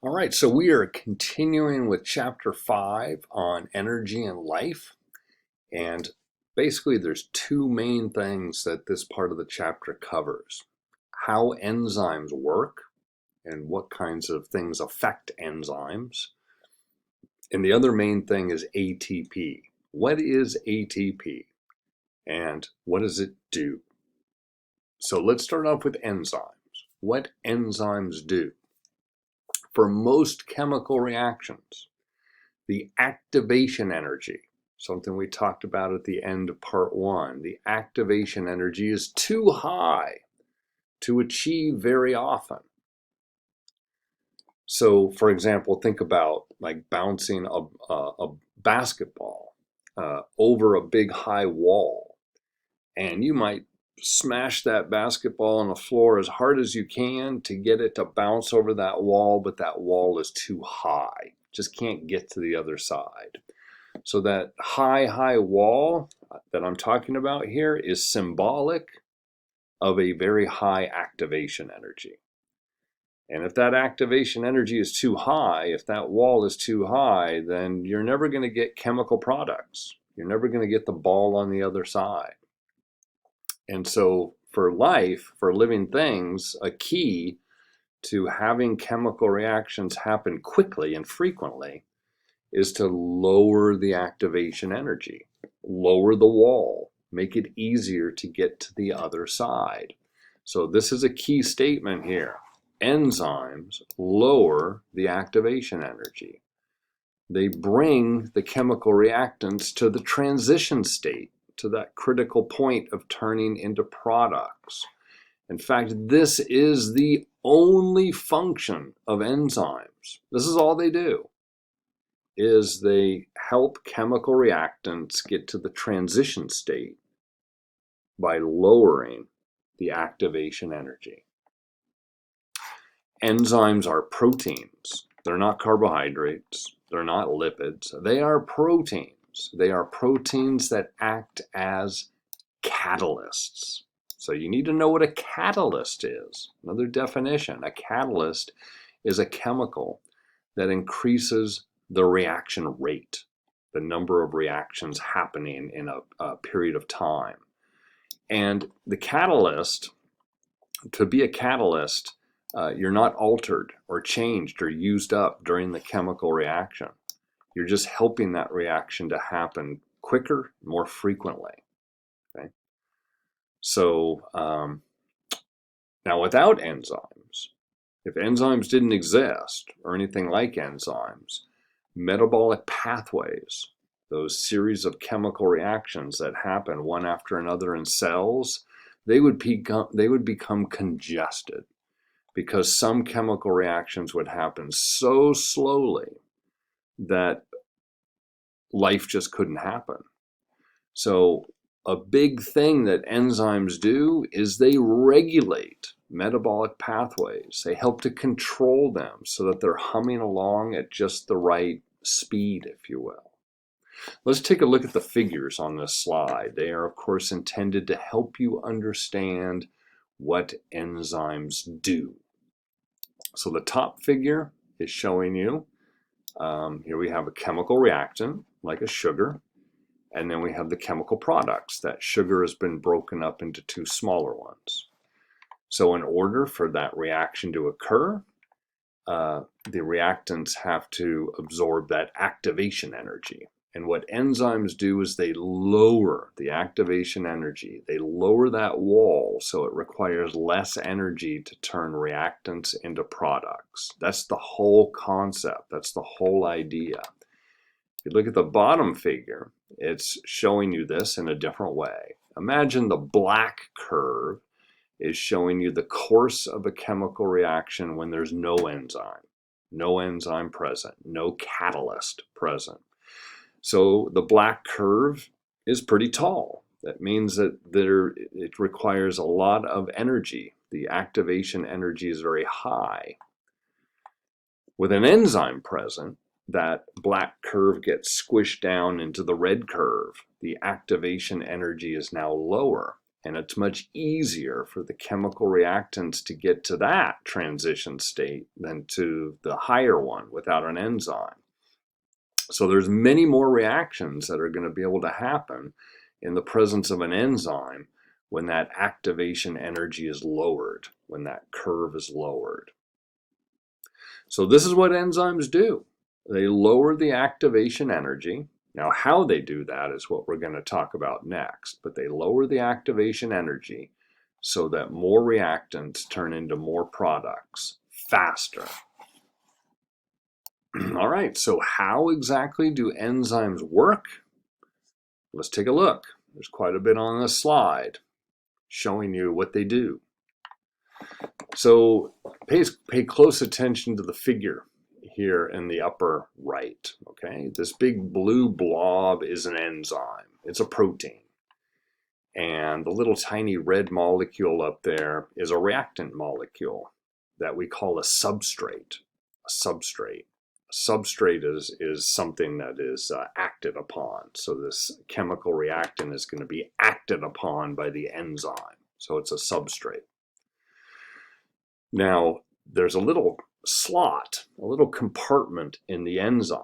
All right, so we are continuing with chapter 5 on energy and life. And basically, there's two main things that this part of the chapter covers: how enzymes work and what kinds of things affect enzymes. And the other main thing is ATP. What is ATP and what does it do? So let's start off with enzymes. What enzymes do. For most chemical reactions, the activation energy, something we talked about at the end of part 1, the activation energy is too high to achieve very often. So, for example, think about like bouncing a basketball over a big high wall, and you might smash that basketball on the floor as hard as you can to get it to bounce over that wall, but that wall is too high. Just can't get to the other side. So that high wall that I'm talking about here is symbolic of a very high activation energy. And if that activation energy is too high, if that wall is too high, then you're never going to get chemical products. You're never going to get the ball on the other side. And so for life, for living things, a key to having chemical reactions happen quickly and frequently is to lower the activation energy, lower the wall, make it easier to get to the other side. So this is a key statement here. Enzymes lower the activation energy. They bring the chemical reactants to the transition state, to that critical point of turning into products. In fact, this is the only function of enzymes. This is all they do, is they help chemical reactants get to the transition state by lowering the activation energy. Enzymes are proteins. They're not carbohydrates. They're not lipids. They are proteins. They are proteins that act as catalysts. So you need to know what a catalyst is. Another definition: a catalyst is a chemical that increases the reaction rate, the number of reactions happening in a period of time. And the catalyst, to be a catalyst, you're not altered or changed or used up during the chemical reaction. You're just helping that reaction to happen quicker, more frequently. Okay? So now without enzymes, if enzymes didn't exist or anything like enzymes, metabolic pathways, those series of chemical reactions that happen one after another in cells, they would become congested, because some chemical reactions would happen so slowly that life just couldn't happen. So a big thing that enzymes do is they regulate metabolic pathways. They help to control them so that they're humming along at just the right speed, if you will. Let's take a look at the figures on this slide. They are, of course, intended to help you understand what enzymes do. So the top figure is showing you, here we have a chemical reactant, like a sugar, and then we have the chemical products. That sugar has been broken up into two smaller ones. So in order for that reaction to occur, the reactants have to absorb that activation energy. And what enzymes do is they lower the activation energy. They lower that wall so it requires less energy to turn reactants into products. That's the whole concept. That's the whole idea. If you look at the bottom figure, it's showing you this in a different way. Imagine the black curve is showing you the course of a chemical reaction when there's no enzyme present, no catalyst present. So the black curve is pretty tall. That means that it requires a lot of energy. The activation energy is very high. With an enzyme present, that black curve gets squished down into the red curve. The activation energy is now lower. And it's much easier for the chemical reactants to get to that transition state than to the higher one without an enzyme. So there's many more reactions that are going to be able to happen in the presence of an enzyme when that activation energy is lowered, when that curve is lowered. So this is what enzymes do. They lower the activation energy. Now, how they do that is what we're going to talk about next, but they lower the activation energy so that more reactants turn into more products faster. All right, so how exactly do enzymes work? Let's take a look. There's quite a bit on this slide showing you what they do. So pay close attention to the figure here in the upper right, okay? This big blue blob is an enzyme. It's a protein. And the little tiny red molecule up there is a reactant molecule that we call a substrate. A substrate. A substrate is something that is acted upon. So this chemical reactant is going to be acted upon by the enzyme. So it's a substrate. Now, there's a little slot, a little compartment in the enzyme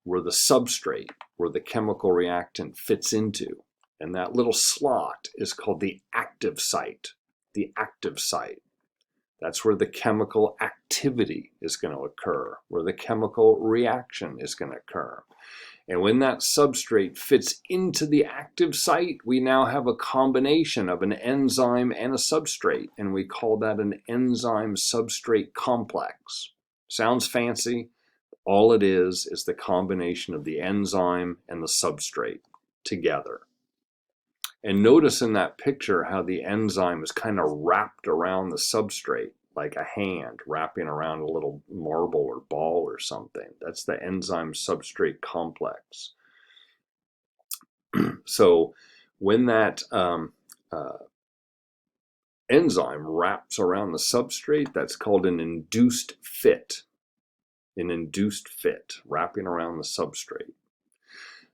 where the substrate, where the chemical reactant fits into. And that little slot is called the active site. The active site. That's where the chemical activity is going to occur, where the chemical reaction is going to occur. And when that substrate fits into the active site, we now have a combination of an enzyme and a substrate, and we call that an enzyme-substrate complex. Sounds fancy. All it is the combination of the enzyme and the substrate together. And notice in that picture how the enzyme is kind of wrapped around the substrate, like a hand wrapping around a little marble or ball or something. That's the enzyme-substrate complex. So when that enzyme wraps around the substrate, that's called an induced fit. An induced fit, wrapping around the substrate.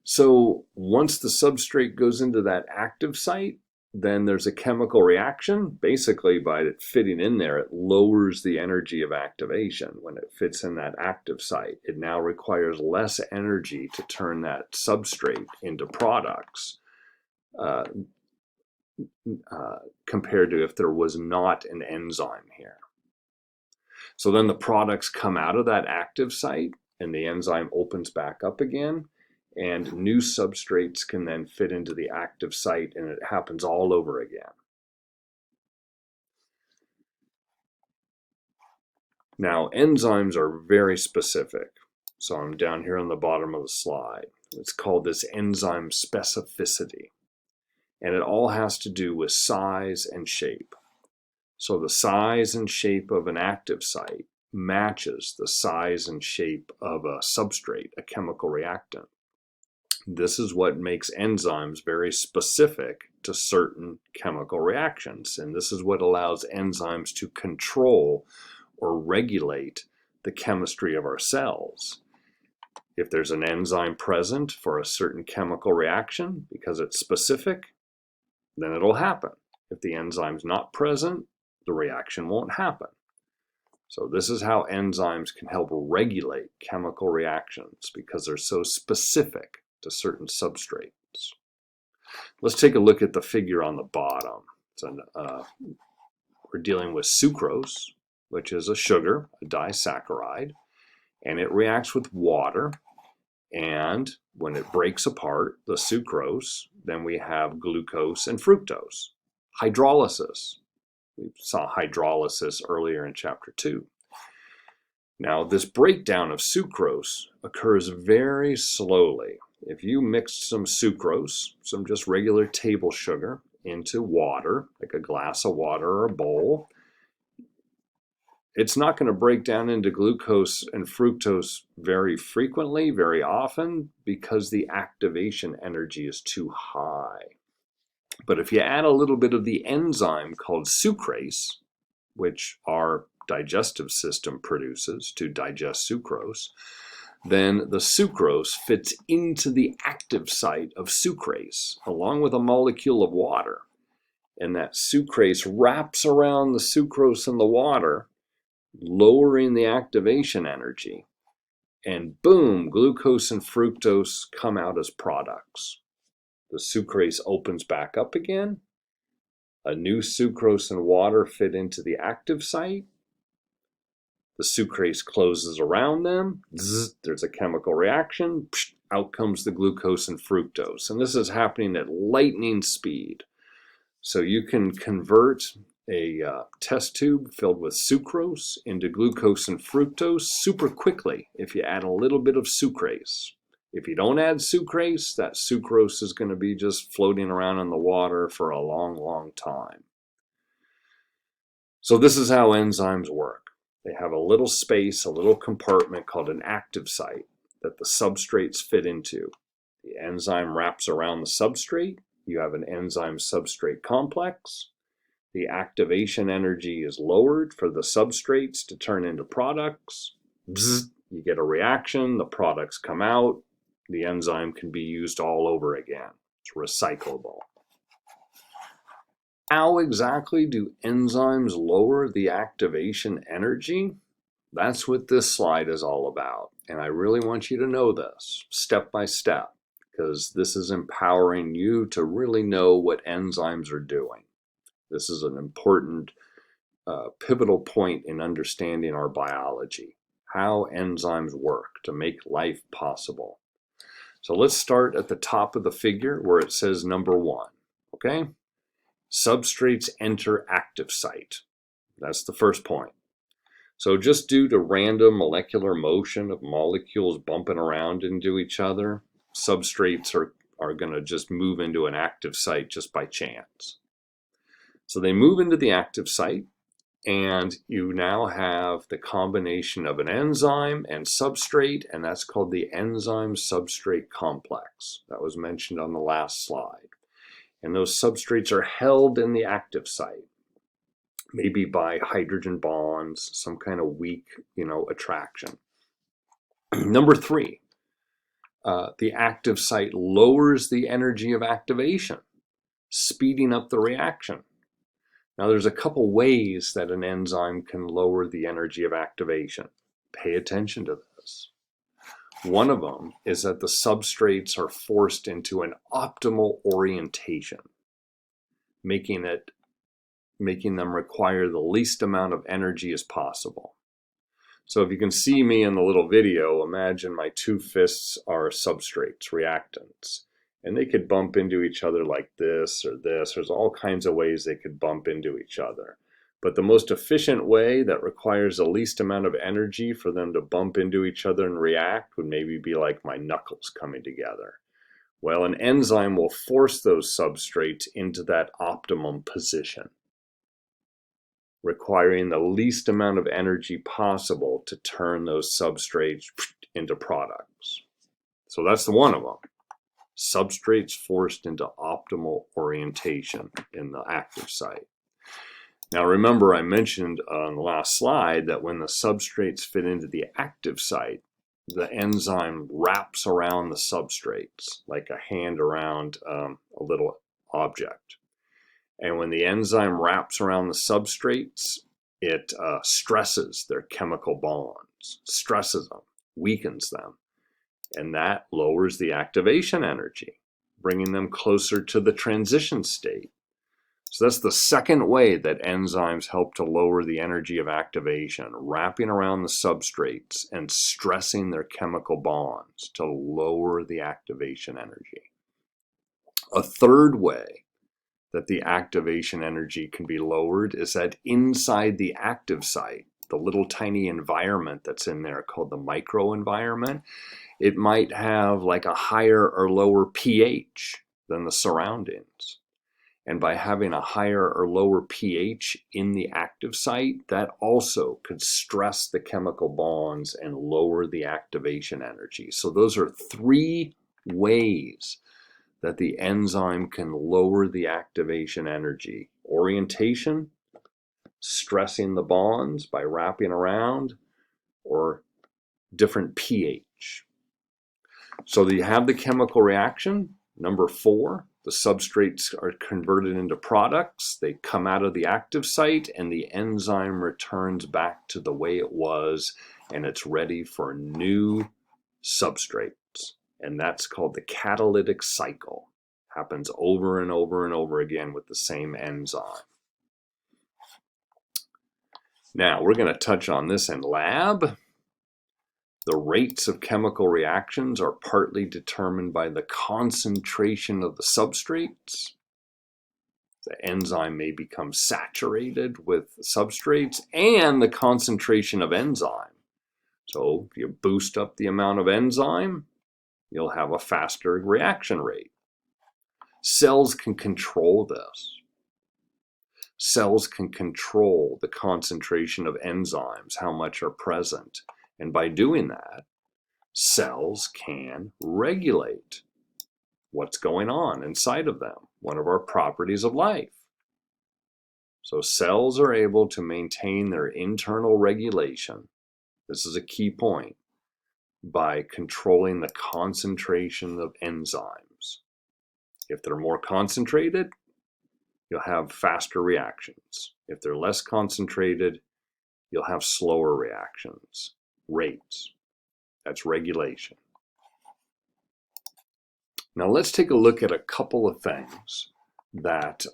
So once the substrate goes into that active site, then there's a chemical reaction. Basically, by it fitting in there, it lowers the energy of activation. When it fits in that active site, it now requires less energy to turn that substrate into products compared to if there was not an enzyme here. So then the products come out of that active site and the enzyme opens back up again. And new substrates can then fit into the active site, and it happens all over again. Now, enzymes are very specific. So I'm down here on the bottom of the slide. It's called this enzyme specificity. And it all has to do with size and shape. So the size and shape of an active site matches the size and shape of a substrate, a chemical reactant. This is what makes enzymes very specific to certain chemical reactions. And this is what allows enzymes to control or regulate the chemistry of our cells. If there's an enzyme present for a certain chemical reaction, because it's specific, then it'll happen. If the enzyme's not present, the reaction won't happen. So this is how enzymes can help regulate chemical reactions, because they're so specific to certain substrates. Let's take a look at the figure on the bottom. We're dealing with sucrose, which is a sugar, a disaccharide, and it reacts with water. And when it breaks apart, the sucrose, then we have glucose and fructose. Hydrolysis. We saw hydrolysis earlier in chapter 2. Now, this breakdown of sucrose occurs very slowly. If you mix some sucrose, some just regular table sugar, into water, like a glass of water or a bowl, it's not going to break down into glucose and fructose very frequently, very often, because the activation energy is too high. But if you add a little bit of the enzyme called sucrase, which our digestive system produces to digest sucrose, then the sucrose fits into the active site of sucrase, along with a molecule of water. and that sucrase wraps around the sucrose in the water, lowering the activation energy. And boom, glucose and fructose come out as products. The sucrase opens back up again. A new sucrose and water fit into the active site. The sucrase closes around them. Zzz, there's a chemical reaction. Psh, out comes the glucose and fructose. And this is happening at lightning speed. So you can convert a test tube filled with sucrose into glucose and fructose super quickly if you add a little bit of sucrase. If you don't add sucrase, that sucrose is going to be just floating around in the water for a long, long time. So this is how enzymes work. They have a little space, a little compartment called an active site that the substrates fit into. The enzyme wraps around the substrate. You have an enzyme-substrate complex. The activation energy is lowered for the substrates to turn into products. Bzz, you get a reaction, the products come out. The enzyme can be used all over again. It's recyclable. How exactly do enzymes lower the activation energy? That's what this slide is all about. And I really want you to know this step by step, because this is empowering you to really know what enzymes are doing. This is an important pivotal point in understanding our biology, how enzymes work to make life possible. So let's start at the top of the figure where it says number 1, okay? Substrates enter active site. That's the first point. So just due to random molecular motion of molecules bumping around into each other, substrates are going to just move into an active site just by chance. So they move into the active site, and you now have the combination of an enzyme and substrate, and that's called the enzyme-substrate complex. That was mentioned on the last slide. And those substrates are held in the active site, maybe by hydrogen bonds, some kind of weak, attraction. Number 3, the active site lowers the energy of activation, speeding up the reaction. Now, there's a couple ways that an enzyme can lower the energy of activation. Pay attention to this. One of them is that the substrates are forced into an optimal orientation, making them require the least amount of energy as possible. So if you can see me in the little video, imagine my 2 fists are substrates, reactants. And they could bump into each other like this or this. There's all kinds of ways they could bump into each other. But the most efficient way that requires the least amount of energy for them to bump into each other and react would maybe be like my knuckles coming together. Well, an enzyme will force those substrates into that optimum position, requiring the least amount of energy possible to turn those substrates into products. So that's the one of them. Substrates forced into optimal orientation in the active site. Now remember, I mentioned on the last slide that when the substrates fit into the active site, the enzyme wraps around the substrates like a hand around a little object. And when the enzyme wraps around the substrates, it stresses their chemical bonds, stresses them, weakens them. And that lowers the activation energy, bringing them closer to the transition state. So that's the second way that enzymes help to lower the energy of activation, wrapping around the substrates and stressing their chemical bonds to lower the activation energy. A third way that the activation energy can be lowered is that inside the active site, the little tiny environment that's in there called the microenvironment, it might have like a higher or lower pH than the surroundings. And by having a higher or lower pH in the active site, that also could stress the chemical bonds and lower the activation energy. So those are 3 ways that the enzyme can lower the activation energy. Orientation, stressing the bonds by wrapping around, or different pH. So you have the chemical reaction, number 4, The substrates are converted into products. They come out of the active site, and the enzyme returns back to the way it was, and it's ready for new substrates. And that's called the catalytic cycle. Happens over and over and over again with the same enzyme. Now, we're going to touch on this in lab. The rates of chemical reactions are partly determined by the concentration of the substrates. The enzyme may become saturated with substrates and the concentration of enzyme. So if you boost up the amount of enzyme, you'll have a faster reaction rate. Cells can control this. Cells can control the concentration of enzymes, how much are present. And by doing that, cells can regulate what's going on inside of them, one of our properties of life. So cells are able to maintain their internal regulation. This is a key point, by controlling the concentration of enzymes. If they're more concentrated, you'll have faster reactions. If they're less concentrated, you'll have slower reactions. Rates. That's regulation. Now let's take a look at a couple of things that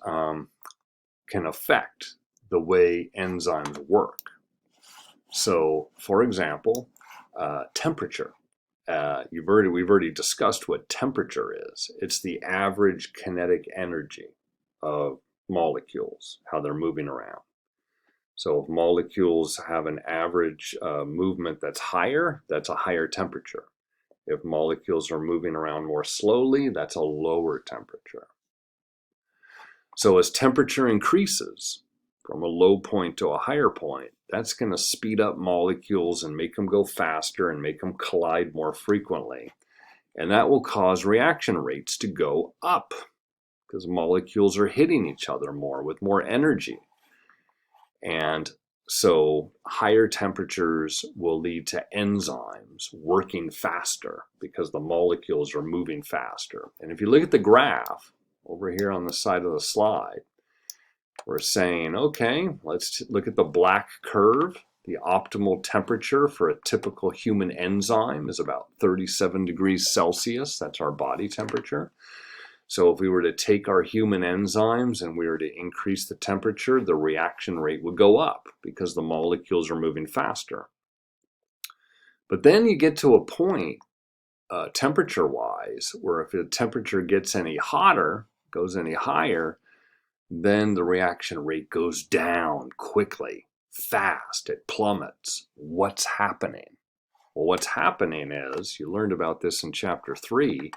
can affect the way enzymes work. So, for example, temperature. We've already discussed what temperature is. It's the average kinetic energy of molecules, how they're moving around. So if molecules have an average movement that's higher, that's a higher temperature. If molecules are moving around more slowly, that's a lower temperature. So as temperature increases from a low point to a higher point, that's going to speed up molecules and make them go faster and make them collide more frequently. And that will cause reaction rates to go up because molecules are hitting each other more with more energy. And so higher temperatures will lead to enzymes working faster because the molecules are moving faster. And if you look at the graph over here on the side of the slide, we're saying, okay, let's look at the black curve. The optimal temperature for a typical human enzyme is about 37 degrees Celsius. That's our body temperature. So if we were to take our human enzymes and we were to increase the temperature, the reaction rate would go up because the molecules are moving faster. But then you get to a point, temperature-wise, where if the temperature gets any hotter, goes any higher, then the reaction rate goes down quickly, fast, it plummets. What's happening? Well, what's happening is, you learned about this in chapter 3,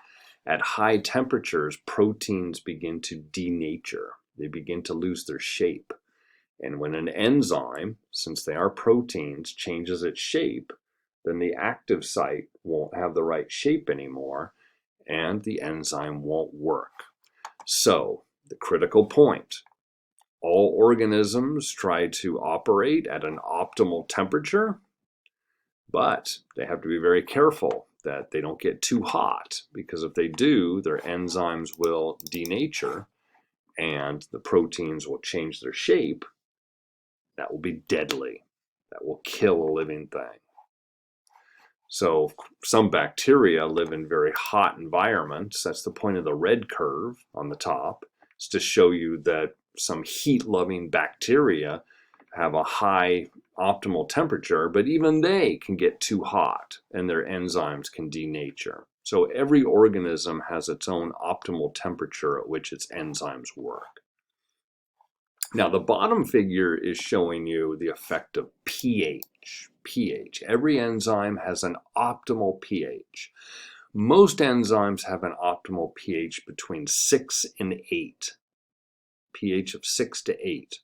at high temperatures, proteins begin to denature. They begin to lose their shape. And when an enzyme, since they are proteins, changes its shape, then the active site won't have the right shape anymore, and the enzyme won't work. So, the critical point, all organisms try to operate at an optimal temperature, but they have to be very careful that they don't get too hot, because if they do, their enzymes will denature and the proteins will change their shape. That will be deadly. That will kill a living thing. So some bacteria live in very hot environments. That's the point of the red curve on the top. It's to show you that some heat-loving bacteria have a high optimal temperature, but even they can get too hot and their enzymes can denature. So every organism has its own optimal temperature at which its enzymes work. Now the bottom figure is showing you the effect of pH. pH. Every enzyme has an optimal pH. Most enzymes have an optimal pH between 6 and 8. pH of 6 to 8.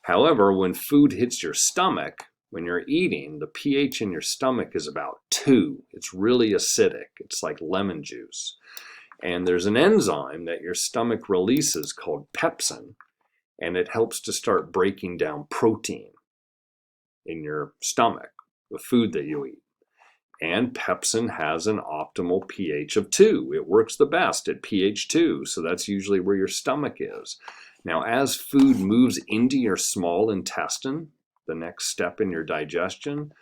However, when food hits your stomach, when you're eating, the pH in your stomach is about 2. It's really acidic. It's like lemon juice. And there's an enzyme that your stomach releases called pepsin, and it helps to start breaking down protein in your stomach, the food that you eat. And pepsin has an optimal pH of 2. It works the best at pH 2, so that's usually where your stomach is. Now, as food moves into your small intestine, the next step in your digestion,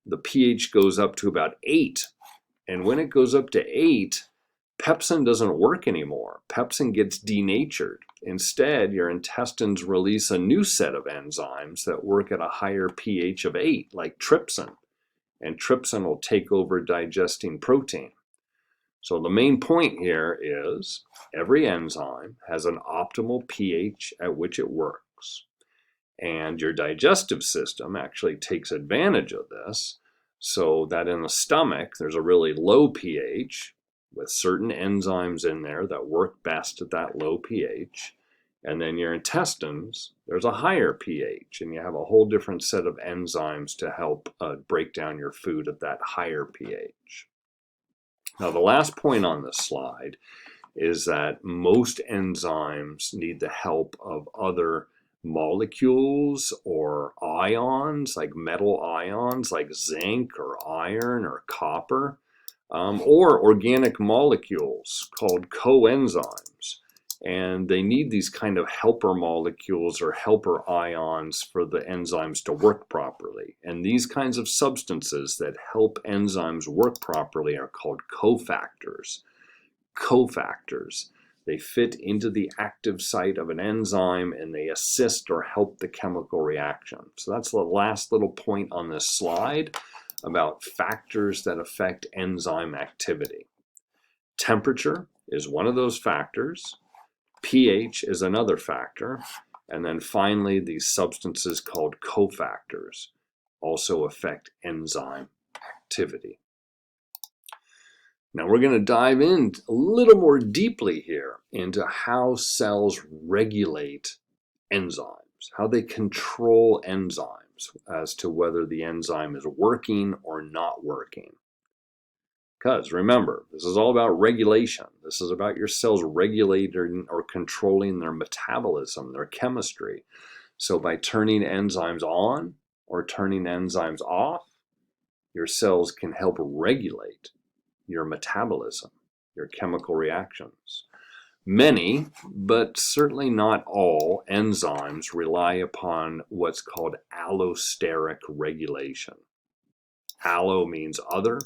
the pH goes up to about 8. And when it goes up to 8, pepsin doesn't work anymore. Pepsin gets denatured. Instead, your intestines release a new set of enzymes that work at a higher pH of 8, like trypsin. And trypsin will take over digesting protein. So the main point here is every enzyme has an optimal pH at which it works. And your digestive system actually takes advantage of this, so that in the stomach there's a really low pH with certain enzymes in there that work best at that low pH. And then your intestines, there's a higher pH, and you have a whole different set of enzymes to help break down your food at that higher pH. Now, the last point on this slide is that most enzymes need the help of other molecules or ions, like metal ions, like zinc or iron or copper, or organic molecules called coenzymes. And they need these kind of helper molecules or helper ions for the enzymes to work properly. And these kinds of substances that help enzymes work properly are called cofactors. Cofactors. They fit into the active site of an enzyme and they assist or help the chemical reaction. So that's the last little point on this slide about factors that affect enzyme activity. Temperature is one of those factors. pH is another factor. And then finally, these substances called cofactors also affect enzyme activity. Now we're going to dive in a little more deeply here into how cells regulate enzymes, how they control enzymes as to whether the enzyme is working or not working. Because remember, this is all about regulation. This is about your cells regulating or controlling their metabolism, their chemistry. So by turning enzymes on or turning enzymes off, your cells can help regulate your metabolism, your chemical reactions. Many, but certainly not all, enzymes rely upon what's called allosteric regulation. Allo means other,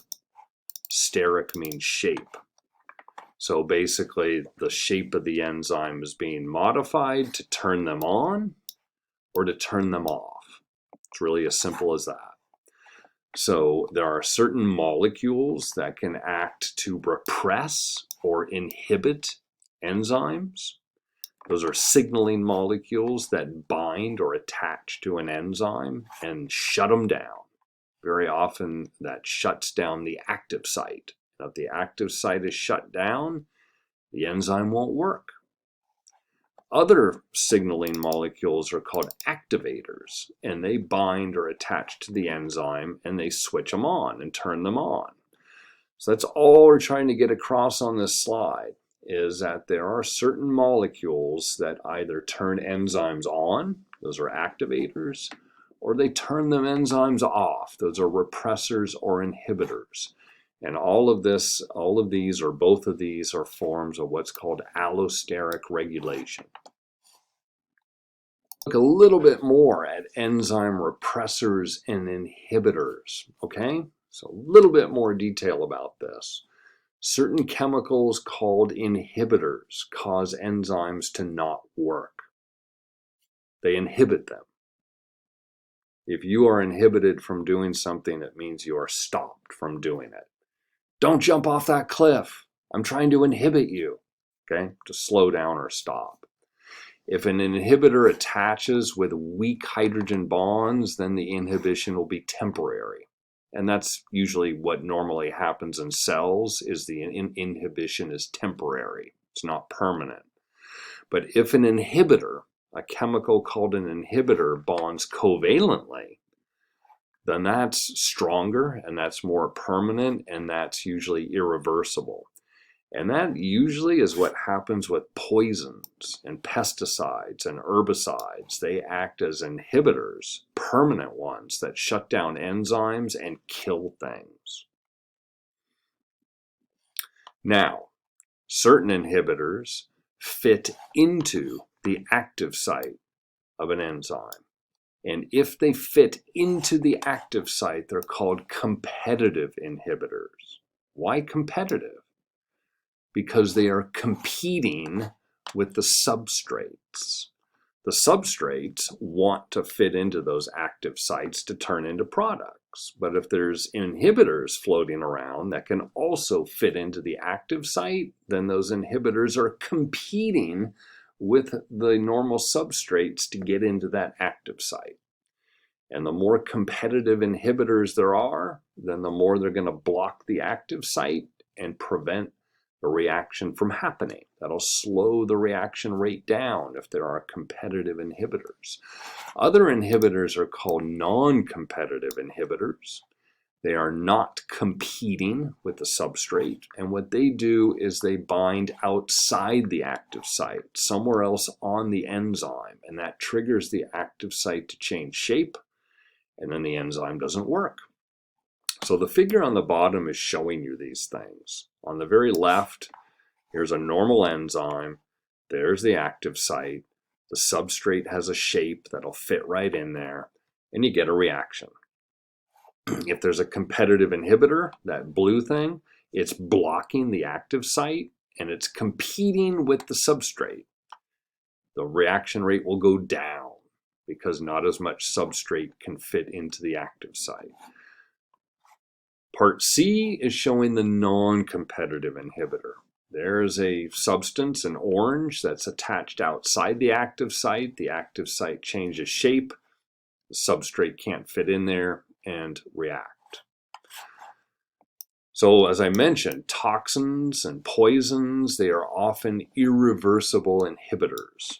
steric means shape. So basically, the shape of the enzyme is being modified to turn them on or to turn them off. It's really as simple as that. So there are certain molecules that can act to repress or inhibit enzymes. Those are signaling molecules that bind or attach to an enzyme and shut them down. Very often that shuts down the active site. If the active site is shut down, the enzyme won't work. Other signaling molecules are called activators, and they bind or attach to the enzyme and they switch them on and turn them on. So that's all we're trying to get across on this slide, is that there are certain molecules that either turn enzymes on, those are activators, or they turn the enzymes off, those are repressors or inhibitors. And all of these or both of these are forms of what's called allosteric regulation. Look a little bit more at enzyme repressors and inhibitors, okay? So a little bit more detail about this. Certain chemicals called inhibitors cause enzymes to not work. They inhibit them. If you are inhibited from doing something, it means you are stopped from doing it. Don't jump off that cliff. I'm trying to inhibit you, okay? To slow down or stop. If an inhibitor attaches with weak hydrogen bonds, then the inhibition will be temporary. And that's usually what normally happens in cells, is the inhibition is temporary. It's not permanent. But if an inhibitor, a chemical called an inhibitor, bonds covalently, then that's stronger and that's more permanent and that's usually irreversible. And that usually is what happens with poisons and pesticides and herbicides. They act as inhibitors, permanent ones that shut down enzymes and kill things. Now, certain inhibitors fit into the active site of an enzyme. And if they fit into the active site, they're called competitive inhibitors. Why competitive? Because they are competing with the substrates. The substrates want to fit into those active sites to turn into products. But if there's inhibitors floating around that can also fit into the active site, then those inhibitors are competing with the normal substrates to get into that active site. And the more competitive inhibitors there are, then the more they're going to block the active site and prevent the reaction from happening. That'll slow the reaction rate down if there are competitive inhibitors. Other inhibitors are called non-competitive inhibitors. They are not competing with the substrate, and what they do is they bind outside the active site, somewhere else on the enzyme, and that triggers the active site to change shape, and then the enzyme doesn't work. So the figure on the bottom is showing you these things. On the very left, here's a normal enzyme. There's the active site. The substrate has a shape that'll fit right in there, and you get a reaction. If there's a competitive inhibitor, that blue thing, it's blocking the active site, and it's competing with the substrate. The reaction rate will go down because not as much substrate can fit into the active site. Part C is showing the non-competitive inhibitor. There's a substance in orange that's attached outside the active site. The active site changes shape. The substrate can't fit in there and react. So as I mentioned, toxins and poisons, they are often irreversible inhibitors,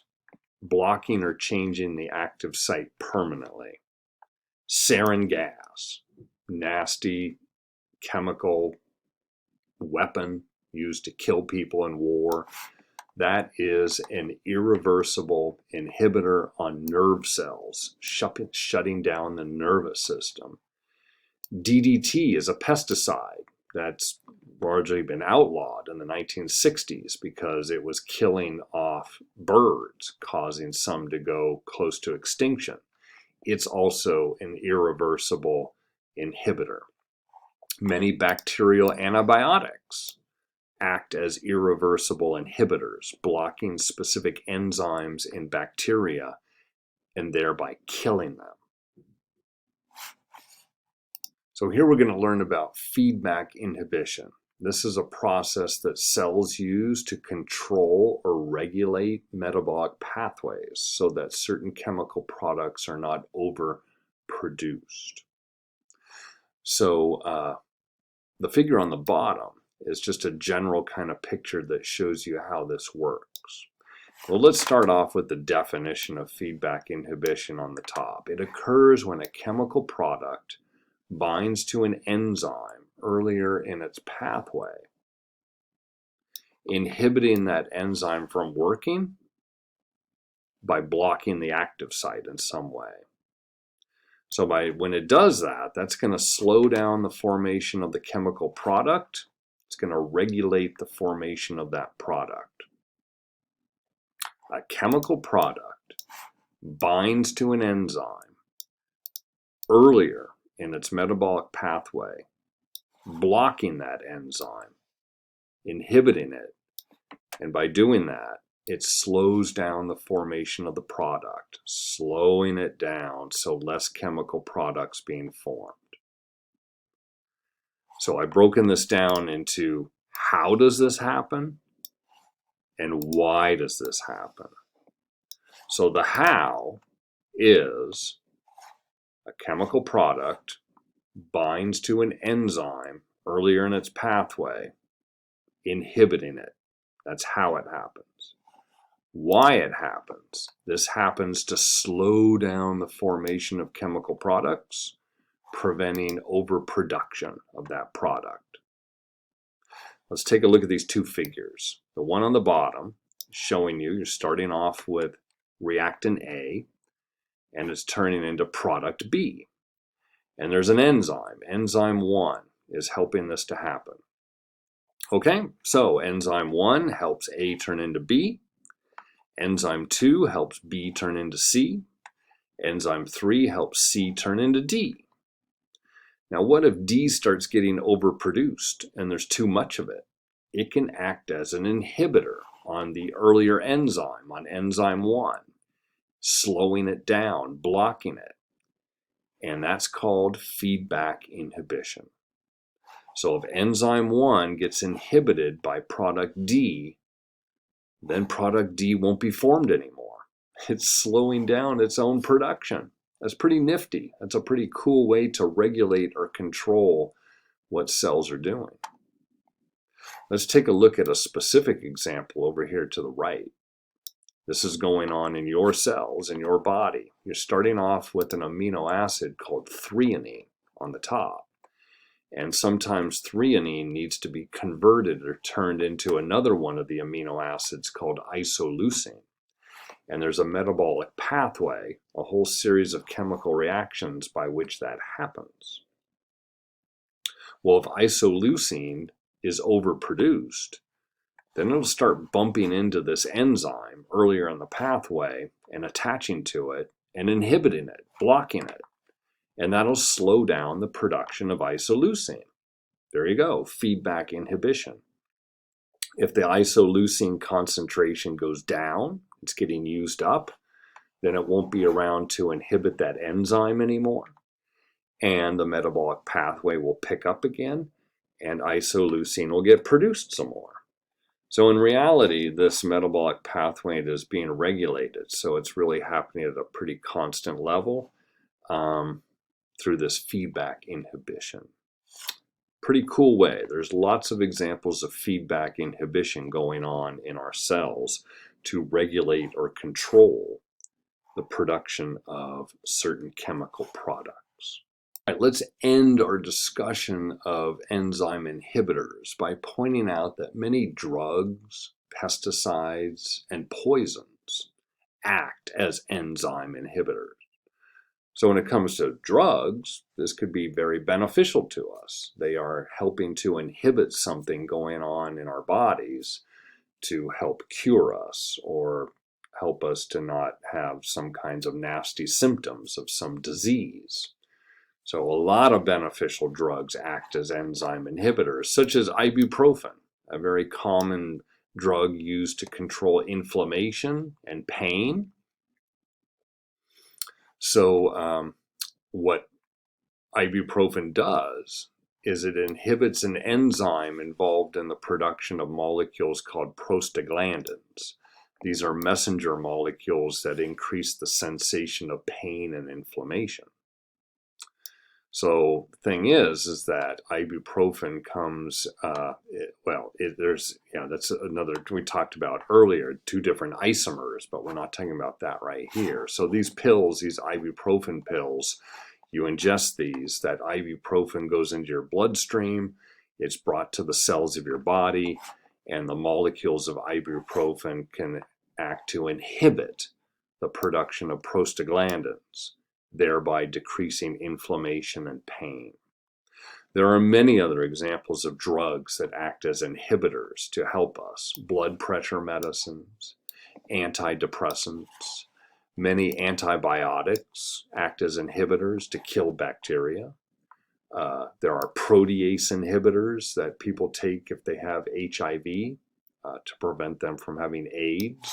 blocking or changing the active site permanently. Sarin gas, nasty chemical weapon used to kill people in war. That is an irreversible inhibitor on nerve cells, shutting down the nervous system. DDT is a pesticide that's largely been outlawed in the 1960s because it was killing off birds, causing some to go close to extinction. It's also an irreversible inhibitor. Many bacterial antibiotics act as irreversible inhibitors, blocking specific enzymes in bacteria and thereby killing them. So here we're going to learn about feedback inhibition. This is a process that cells use to control or regulate metabolic pathways so that certain chemical products are not overproduced. So the figure on the bottom is just a general kind of picture that shows you how this works. Well, let's start off with the definition of feedback inhibition on the top. It occurs when a chemical product binds to an enzyme earlier in its pathway, inhibiting that enzyme from working by blocking the active site in some way. So when it does that, that's going to slow down the formation of the chemical product. It's going to regulate the formation of that product. A chemical product binds to an enzyme earlier in its metabolic pathway, blocking that enzyme, inhibiting it, and by doing that, it slows down the formation of the product, slowing it down so less chemical products being formed. So I've broken this down into how does this happen and why does this happen. So the how is a chemical product binds to an enzyme earlier in its pathway, inhibiting it. That's how it happens. Why it happens. This happens to slow down the formation of chemical products, preventing overproduction of that product. Let's take a look at these two figures. The one on the bottom showing you're starting off with reactant A, and it's turning into product B. And there's an enzyme. Enzyme 1 is helping this to happen. Okay, so enzyme 1 helps A turn into B. Enzyme 2 helps B turn into C. Enzyme 3 helps C turn into D. Now, what if D starts getting overproduced and there's too much of it? It can act as an inhibitor on the earlier enzyme, on enzyme 1, slowing it down, blocking it. And that's called feedback inhibition. So if enzyme 1 gets inhibited by product D, then product D won't be formed anymore. It's slowing down its own production. That's pretty nifty. That's a pretty cool way to regulate or control what cells are doing. Let's take a look at a specific example over here to the right. This is going on in your cells, in your body. You're starting off with an amino acid called threonine on the top. And sometimes threonine needs to be converted or turned into another one of the amino acids called isoleucine. And there's a metabolic pathway, a whole series of chemical reactions by which that happens. Well, if isoleucine is overproduced, then it'll start bumping into this enzyme earlier in the pathway and attaching to it and inhibiting it, blocking it. And that'll slow down the production of isoleucine. There you go, feedback inhibition. If the isoleucine concentration goes down, it's getting used up, then it won't be around to inhibit that enzyme anymore. And the metabolic pathway will pick up again, and isoleucine will get produced some more. So in reality, this metabolic pathway is being regulated. So it's really happening at a pretty constant level through this feedback inhibition. Pretty cool way. There's lots of examples of feedback inhibition going on in our cells to regulate or control the production of certain chemical products. All right, let's end our discussion of enzyme inhibitors by pointing out that many drugs, pesticides, and poisons act as enzyme inhibitors. So when it comes to drugs, this could be very beneficial to us. They are helping to inhibit something going on in our bodies to help cure us or help us to not have some kinds of nasty symptoms of some disease. So a lot of beneficial drugs act as enzyme inhibitors, such as ibuprofen, a very common drug used to control inflammation and pain. So what ibuprofen does is it inhibits an enzyme involved in the production of molecules called prostaglandins. These are messenger molecules that increase the sensation of pain and inflammation. So the thing is that ibuprofen comes, that's another, we talked about earlier, 2 different isomers, but we're not talking about that right here. So these pills, these ibuprofen pills, you ingest these, that ibuprofen goes into your bloodstream, it's brought to the cells of your body, and the molecules of ibuprofen can act to inhibit the production of prostaglandins, thereby decreasing inflammation and pain. There are many other examples of drugs that act as inhibitors to help us. Blood pressure medicines, antidepressants, many antibiotics act as inhibitors to kill bacteria. There are protease inhibitors that people take if they have HIV to prevent them from having AIDS.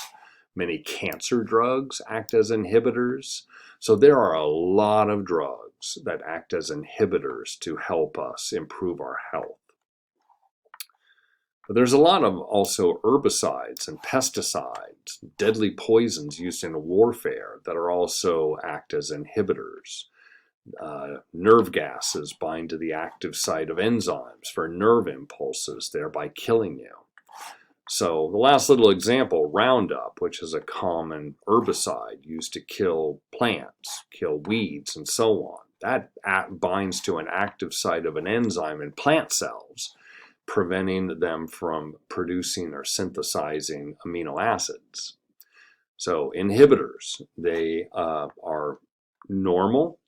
Many cancer drugs act as inhibitors. So there are a lot of drugs that act as inhibitors to help us improve our health. But there's a lot of also herbicides and pesticides, deadly poisons used in warfare that are also act as inhibitors. Nerve gases bind to the active site of enzymes for nerve impulses, thereby killing you. So the last little example, Roundup, which is a common herbicide used to kill plants, kill weeds, and so on. That binds to an active site of an enzyme in plant cells, preventing them from producing or synthesizing amino acids. So inhibitors, they are normal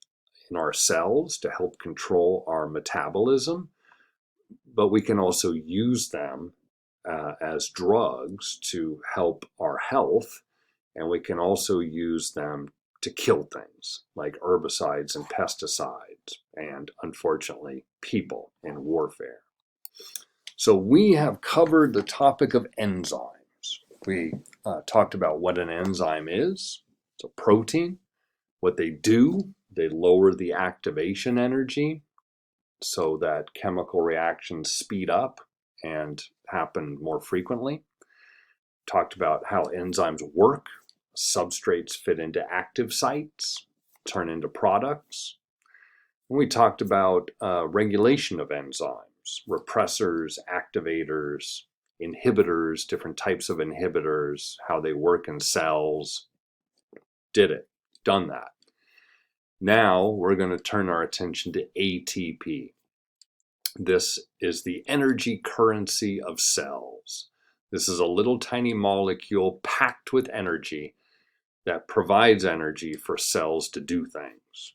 in our cells to help control our metabolism, but we can also use them as drugs to help our health, and we can also use them to kill things like herbicides and pesticides, and unfortunately, people in warfare. So we have covered the topic of enzymes. We talked about what an enzyme is. It's a protein. What they do, they lower the activation energy so that chemical reactions speed up and happen more frequently. Talked about how enzymes work. Substrates fit into active sites, turn into products. And we talked about regulation of enzymes, repressors, activators, inhibitors, different types of inhibitors, how they work in cells. Done that. Now we're going to turn our attention to ATP. This is the energy currency of cells. This is a little tiny molecule packed with energy that provides energy for cells to do things.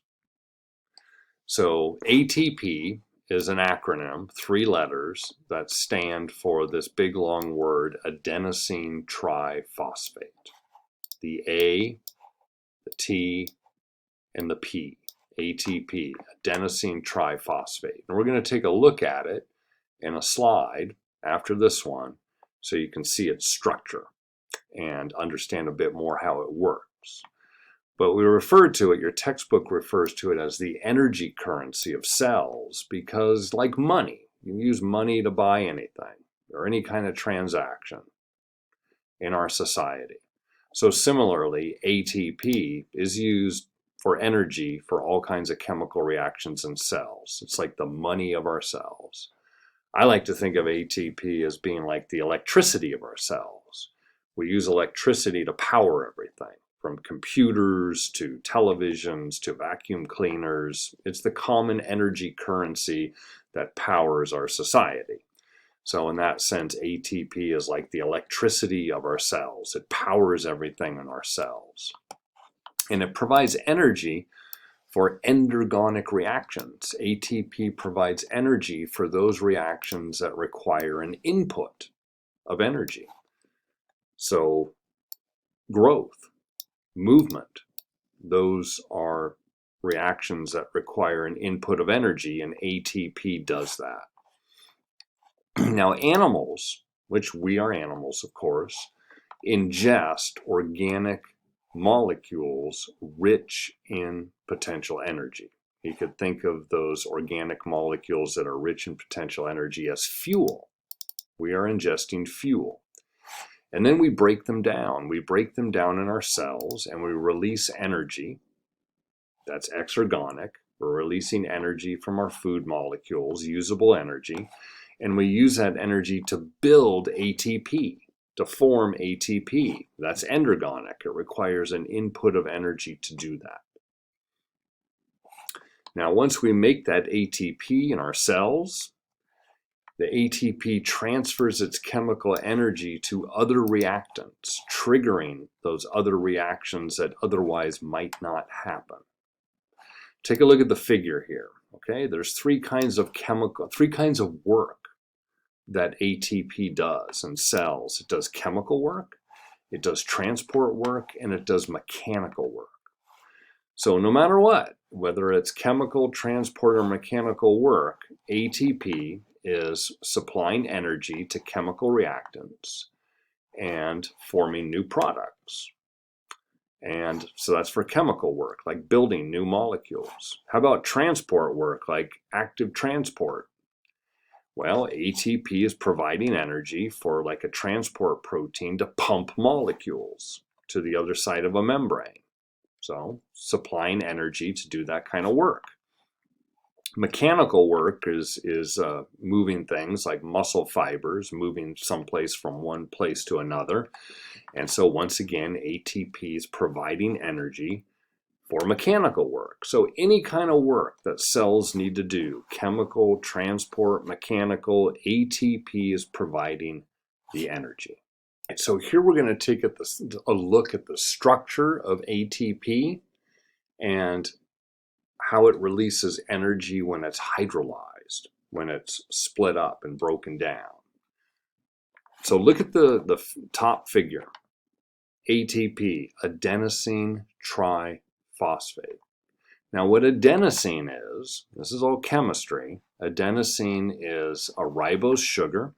So ATP is an acronym, 3 letters, that stand for this big long word, adenosine triphosphate. The A, the T, and the P, ATP, adenosine triphosphate. And we're going to take a look at it in a slide after this one so you can see its structure and understand a bit more how it works. But we refer to it, your textbook refers to it as the energy currency of cells because, like money, you can use money to buy anything or any kind of transaction in our society. So similarly, ATP is used for energy for all kinds of chemical reactions in cells. It's like the money of our cells. I like to think of ATP as being like the electricity of our cells. We use electricity to power everything, from computers to televisions to vacuum cleaners. It's the common energy currency that powers our society. So in that sense, ATP is like the electricity of our cells. It powers everything in our cells. And it provides energy for endergonic reactions. ATP provides energy for those reactions that require an input of energy. So growth, movement, those are reactions that require an input of energy, and ATP does that. Now, animals, which we are animals, of course, ingest organic molecules rich in potential energy. You could think of those organic molecules that are rich in potential energy as fuel. We are ingesting fuel. And then we break them down. We break them down in our cells and we release energy. That's exergonic. We're releasing energy from our food molecules, usable energy. And we use that energy to build ATP, to form ATP. That's endergonic. It requires an input of energy to do that. Now, once we make that ATP in our cells, the ATP transfers its chemical energy to other reactants, triggering those other reactions that otherwise might not happen. Take a look at the figure here. Okay, there's three kinds of work that ATP does in cells. It does chemical work, it does transport work, and it does mechanical work. So no matter what, whether it's chemical, transport, or mechanical work, ATP is supplying energy to chemical reactants and forming new products. And so that's for chemical work, like building new molecules. How about transport work, like active transport? Well, ATP is providing energy for like a transport protein to pump molecules to the other side of a membrane. So supplying energy to do that kind of work. Mechanical work is moving things like muscle fibers, moving someplace from one place to another. And so once again, ATP is providing energy for mechanical work. So any kind of work that cells need to do, chemical, transport, mechanical, ATP is providing the energy. And so here we're going to take a look at the structure of ATP and how it releases energy when it's hydrolyzed. when it's split up and broken down. So look at the top figure. ATP, adenosine triphosphate. Now what adenosine is, this is all chemistry. Adenosine is a ribose sugar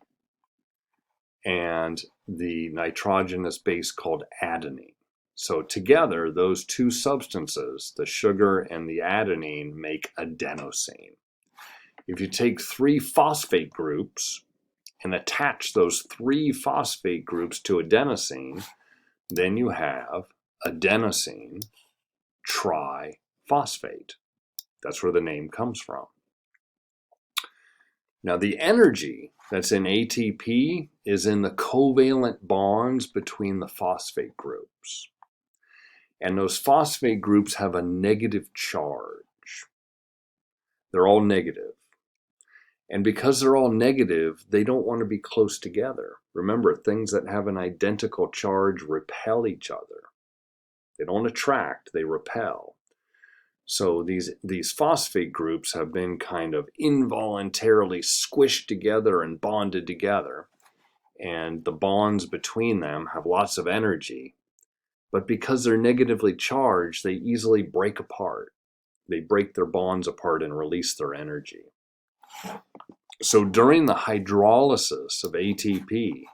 and the nitrogenous base called adenine. So together, those two substances, the sugar and the adenine, make adenosine. If you take 3 phosphate groups and attach those 3 phosphate groups to adenosine, then you have adenosine triphosphate. That's where the name comes from. Now the energy that's in ATP is in the covalent bonds between the phosphate groups. And those phosphate groups have a negative charge. They're all negative. And because they're all negative, they don't want to be close together. Remember, things that have an identical charge repel each other. They don't attract, they repel. So these phosphate groups have been kind of involuntarily squished together and bonded together. And the bonds between them have lots of energy. But because they're negatively charged, they easily break apart. They break their bonds apart and release their energy. So during the hydrolysis of ATP,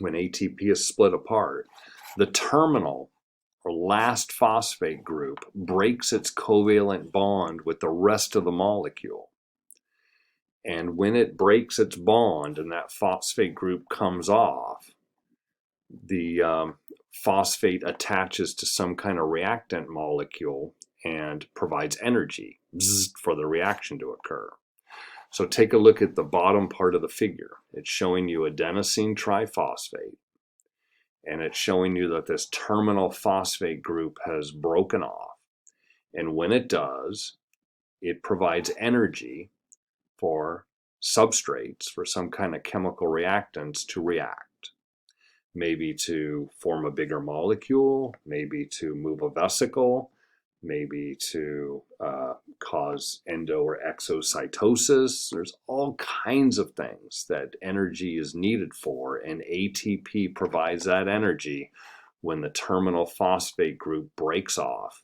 when ATP is split apart, the terminal or last phosphate group breaks its covalent bond with the rest of the molecule. And when it breaks its bond and that phosphate group comes off, the phosphate attaches to some kind of reactant molecule and provides energy for the reaction to occur. So take a look at the bottom part of the figure. It's showing you adenosine triphosphate, and it's showing you that this terminal phosphate group has broken off. And when it does, it provides energy for substrates, for some kind of chemical reactants to react. Maybe to form a bigger molecule, maybe to move a vesicle, maybe to cause endo or exocytosis. There's all kinds of things that energy is needed for, and ATP provides that energy when the terminal phosphate group breaks off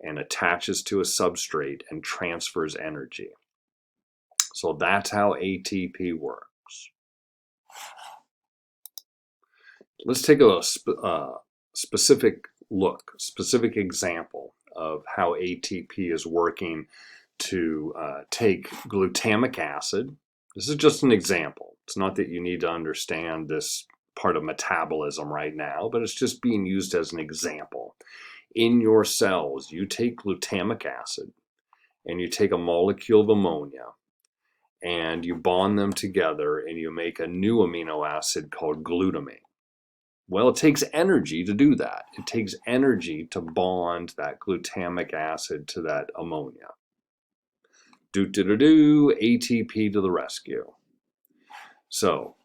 and attaches to a substrate and transfers energy. So that's how ATP works. Let's take a specific example of how ATP is working to take glutamic acid. This is just an example. It's not that you need to understand this part of metabolism right now, but it's just being used as an example. In your cells, you take glutamic acid and you take a molecule of ammonia and you bond them together and you make a new amino acid called glutamine. Well, it takes energy to do that. It takes energy to bond that glutamic acid to that ammonia. ATP to the rescue. So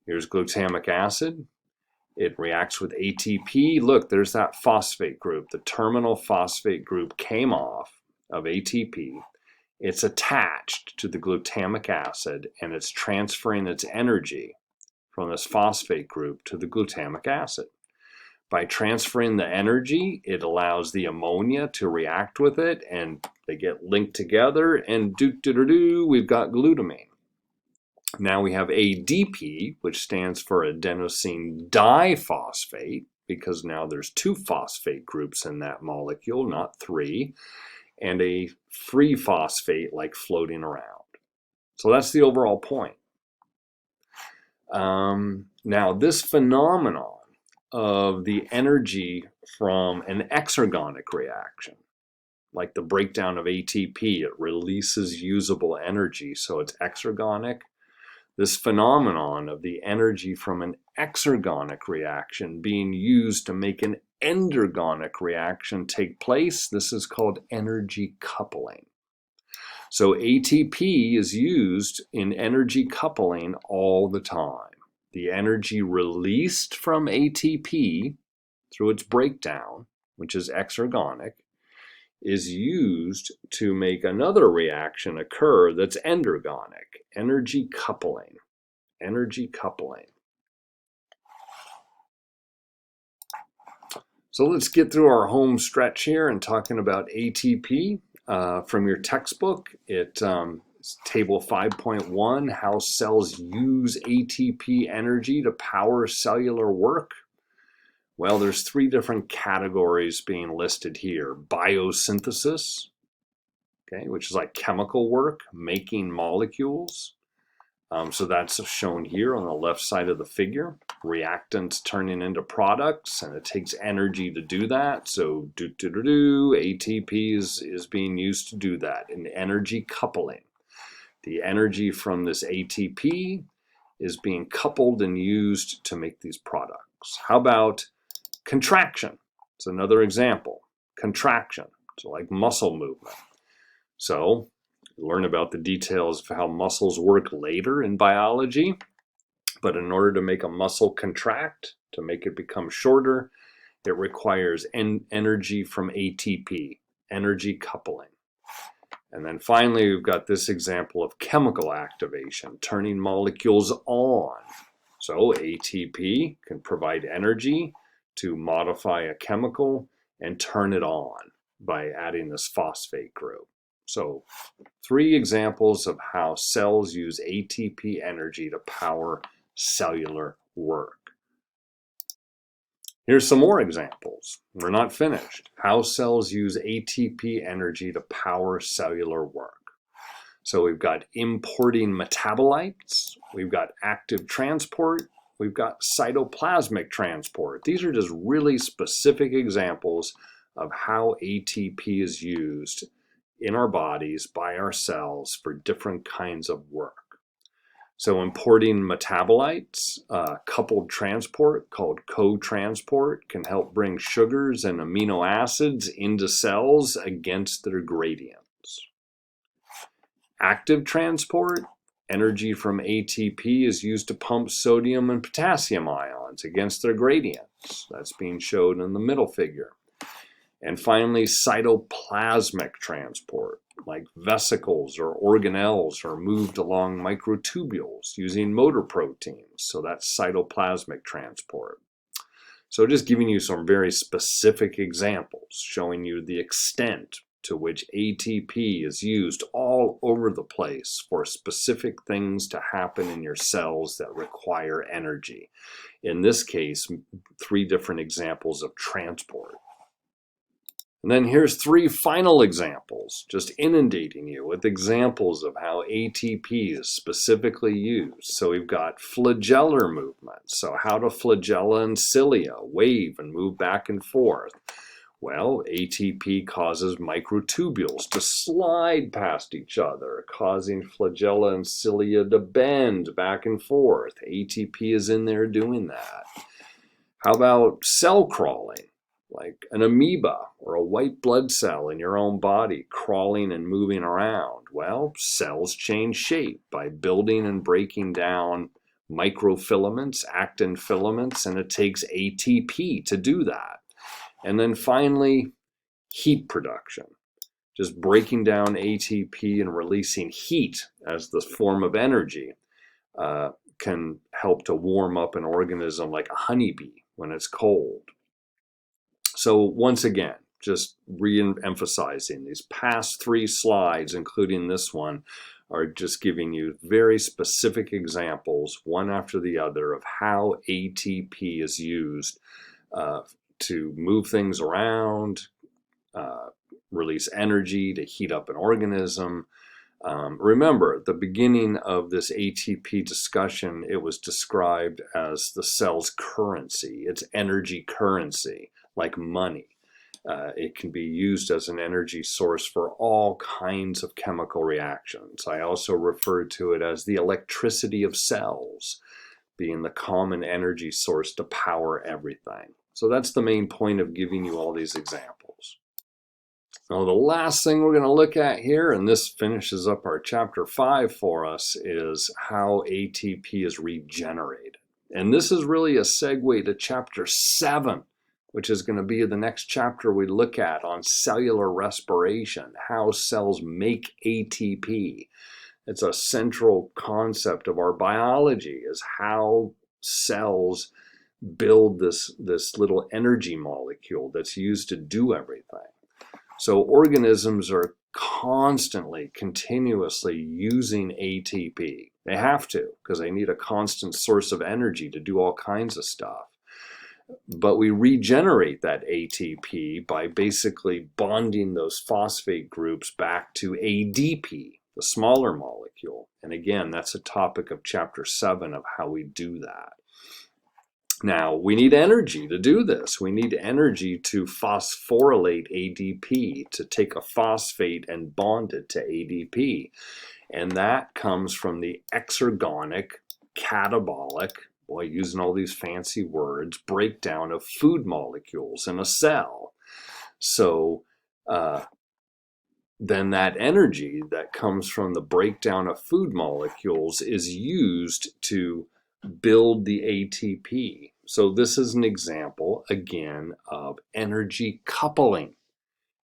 here's glutamic acid. It reacts with ATP. Look, there's that phosphate group. The terminal phosphate group came off of ATP. It's attached to the glutamic acid and it's transferring its energy from this phosphate group to the glutamic acid. By transferring the energy, it allows the ammonia to react with it and they get linked together and we've got glutamine. Now we have ADP, which stands for adenosine diphosphate, because now there's 2 phosphate groups in that molecule, not 3, and a free phosphate like floating around. So that's the overall point. Now this phenomenon of the energy from an exergonic reaction, like the breakdown of ATP, it releases usable energy, so it's exergonic. This phenomenon of the energy from an exergonic reaction being used to make an endergonic reaction take place, this is called energy coupling. So ATP is used in energy coupling all the time. The energy released from ATP through its breakdown, which is exergonic, is used to make another reaction occur that's endergonic, energy coupling. Energy coupling. So let's get through our home stretch here and talking about ATP. From your textbook, it's table 5.1, how cells use ATP energy to power cellular work. Well, there's three different categories being listed here. Biosynthesis, okay, which is like chemical work, making molecules. So that's shown here on the left side of the figure. Reactants turning into products, and it takes energy to do that. So ATP is being used to do that, and energy coupling. The energy from this ATP is being coupled and used to make these products. How about contraction? It's another example. Contraction, so like muscle movement. So learn about the details of how muscles work later in biology, but in order to make a muscle contract, to make it become shorter, it requires energy from ATP, energy coupling. And then finally, we've got this example of chemical activation, turning molecules on. So ATP can provide energy to modify a chemical and turn it on by adding this phosphate group. So 3 examples of how cells use ATP energy to power cellular work. Here's some more examples. We're not finished. How cells use ATP energy to power cellular work. So we've got importing metabolites, we've got active transport, we've got cytoplasmic transport. These are just really specific examples of how ATP is used in our bodies by our cells for different kinds of work. So importing metabolites, coupled transport called co-transport can help bring sugars and amino acids into cells against their gradients. Active transport, energy from ATP is used to pump sodium and potassium ions against their gradients. That's being shown in the middle figure. And finally, cytoplasmic transport, like vesicles or organelles are moved along microtubules using motor proteins. So that's cytoplasmic transport. So just giving you some very specific examples, showing you the extent to which ATP is used all over the place for specific things to happen in your cells that require energy. In this case, 3 different examples of transport. And then here's 3 final examples, just inundating you with examples of how ATP is specifically used. So we've got flagellar movement. So how do flagella and cilia wave and move back and forth? Well, ATP causes microtubules to slide past each other, causing flagella and cilia to bend back and forth. ATP is in there doing that. How about cell crawling? Like an amoeba or a white blood cell in your own body crawling and moving around. Well, cells change shape by building and breaking down microfilaments, actin filaments, and it takes ATP to do that. And then finally, heat production. Just breaking down ATP and releasing heat as the form of energy can help to warm up an organism like a honeybee when it's cold. So once again, just re-emphasizing these past 3 slides, including this one, are just giving you very specific examples, one after the other, of how ATP is used to move things around, release energy, to heat up an organism. Remember, at the beginning of this ATP discussion, it was described as the cell's currency, its energy currency, like money. It can be used as an energy source for all kinds of chemical reactions. I also refer to it as the electricity of cells, being the common energy source to power everything. So that's the main point of giving you all these examples. Now, the last thing we're going to look at here, and this finishes up our chapter 5 for us, is how ATP is regenerated. And this is really a segue to chapter 7, which is going to be the next chapter we look at on cellular respiration, how cells make ATP. It's a central concept of our biology, is how cells build this little energy molecule that's used to do everything. So organisms are constantly, continuously using ATP. They have to, because they need a constant source of energy to do all kinds of stuff. But we regenerate that ATP by basically bonding those phosphate groups back to ADP, the smaller molecule. And again, that's a topic of chapter 7 of how we do that. Now, we need energy to do this. We need energy to phosphorylate ADP, to take a phosphate and bond it to ADP. And that comes from the exergonic, catabolic, boy, using all these fancy words, breakdown of food molecules in a cell. So then that energy that comes from the breakdown of food molecules is used to build the ATP. So this is an example, again, of energy coupling,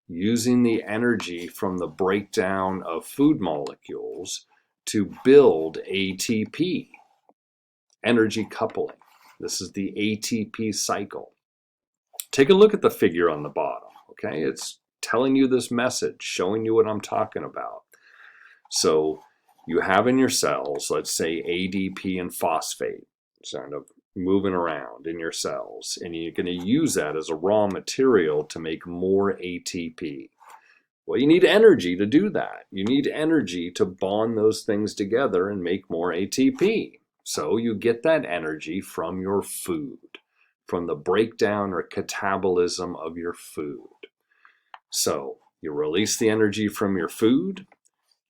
using the energy from the breakdown of food molecules to build ATP. Energy coupling. This is the ATP cycle. Take a look at the figure on the bottom, okay? It's telling you this message, showing you what I'm talking about. So you have in your cells, let's say ADP and phosphate, sort of moving around in your cells, and you're going to use that as a raw material to make more ATP. Well, you need energy to do that. You need energy to bond those things together and make more ATP. So you get that energy from your food, from the breakdown or catabolism of your food. So you release the energy from your food,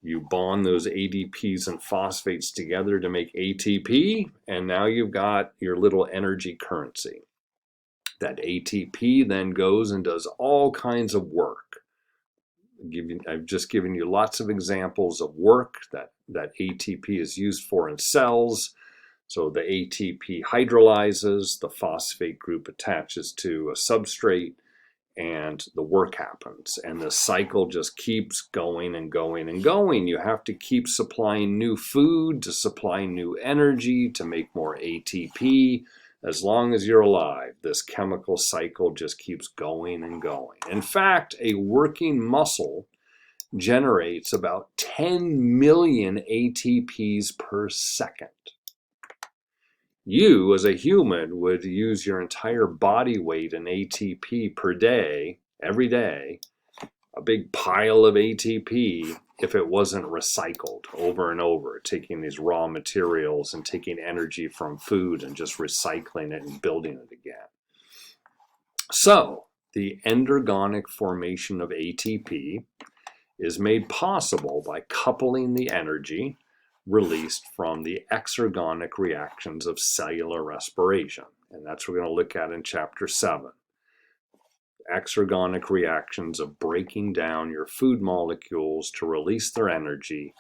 you bond those ADPs and phosphates together to make ATP, and now you've got your little energy currency. That ATP then goes and does all kinds of work. I've just given you lots of examples of work that ATP is used for in cells. So the ATP hydrolyzes, the phosphate group attaches to a substrate, and the work happens. And the cycle just keeps going and going and going. You have to keep supplying new food to supply new energy to make more ATP. As long as you're alive, this chemical cycle just keeps going and going. In fact, a working muscle generates about 10 million ATPs per second. You, as a human, would use your entire body weight in ATP per day, every day, a big pile of ATP, if it wasn't recycled over and over, taking these raw materials and taking energy from food and just recycling it and building it again. So, the endergonic formation of ATP is made possible by coupling the energy released from the exergonic reactions of cellular respiration. And that's what we're going to look at in chapter 7. Exergonic reactions of breaking down your food molecules to release their energy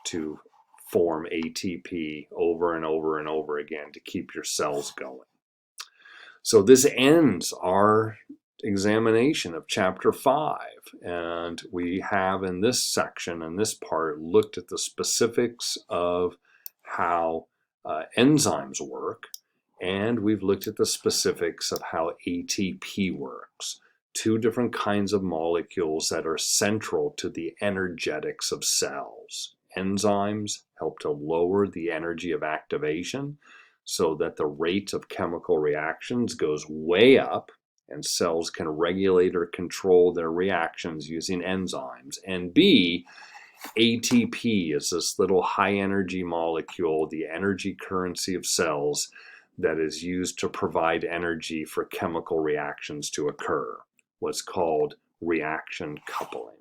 to form ATP over and over and over again to keep your cells going. So this ends our examination of chapter 5, and we have in this section, in this part, looked at the specifics of how enzymes work, and we've looked at the specifics of how ATP works. Two different kinds of molecules that are central to the energetics of cells. Enzymes help to lower the energy of activation so that the rate of chemical reactions goes way up, and cells can regulate or control their reactions using enzymes. And B, ATP is this little high energy molecule, the energy currency of cells, that is used to provide energy for chemical reactions to occur, what's called reaction coupling.